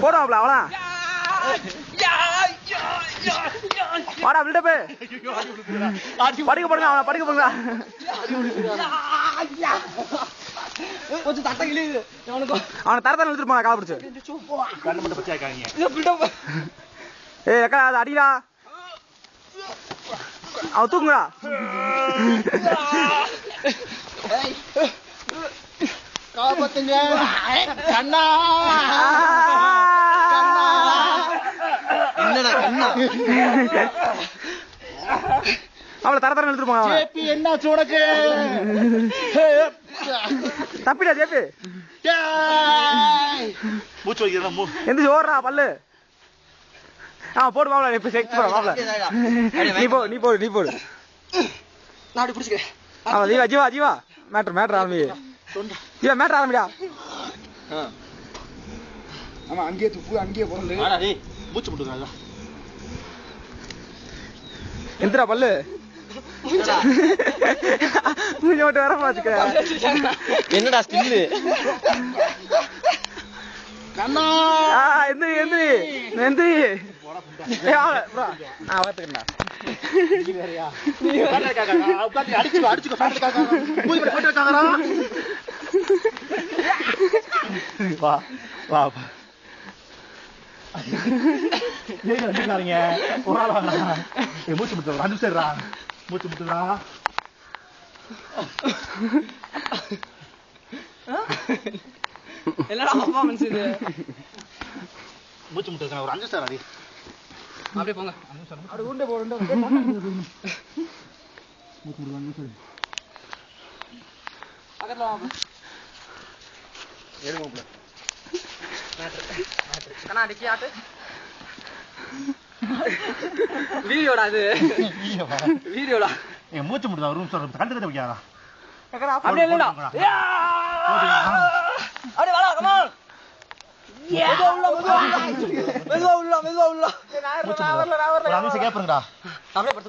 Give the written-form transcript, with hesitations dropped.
போடுவாப்ல அவ்வளோதான். வாடா பில்டப் படிக்க போடுங்க அவனை படிக்க போடுங்க. கொஞ்சம் தட்டை கிளியுது அவனை தரத்தான இழுத்துட்டு போனா காலை பிடிச்சு. ஏய் அக்கா அது அடிடா அவன் தூங்குடா. காப்பாத்துங்க கண்ணா. என்னடா கண்ணா அவளை தரத்தான இழுத்துட்டு போங்க. என்னாச்சு உனக்கு? தப்பிடா ஜேபி மூச்சு வைக்கிறேன் எந்திரிச்சு ஓடுறா பல்லு. போடு மாப்பிள இப்ப செக் போற மாப்பிள. நீ போடு நான் அப்படி பிடிச்சிக்கிறேன். ஆமா ஜீவா ஜீவா மேட்ரு ஆரம்பி. ஜீவா மேட்ரு ஆரம்பிடா. ஆமா அங்கேயே துப்பு அங்கேயே போறது. மூச்சு முட்டுங்க. எந்திரா பல்லு மூஞ்சி மட்டும் வர பாத்துக்க. என்னடா ஸ்டில்லு கண்ணா எந்திரி நான் வளர்த்துக்கிறேன்டா. வா வா மூச்சு முட்டு அனுப்பிச்சிடுறா. மூச்சு முட்டுடா. என்னடா பர்ஃபார்மன்ஸ் இது? மூச்சு முட்டு ஒரு 5 சார் அடி. அப்படியே போங்க. அப்படி உருண்டை போடு. மூச்சு முட்டு பக்கத்துல வாங்க. ஏறுங்க கண்ணாடிக்கு ஆட்டு வீடியோடா அது வீடியோடா. என் மூச்சு முட்டுதா ஒரு நிமிஷம் கண்டு வைக்காதா. அப்படியே இல்லடா. அப்படியே வாடா கமான். மெதுவா உள்ள. நான் வரல. ஒரு 5 நிமிஷம் கேப்பறங்கடா. அப்படியே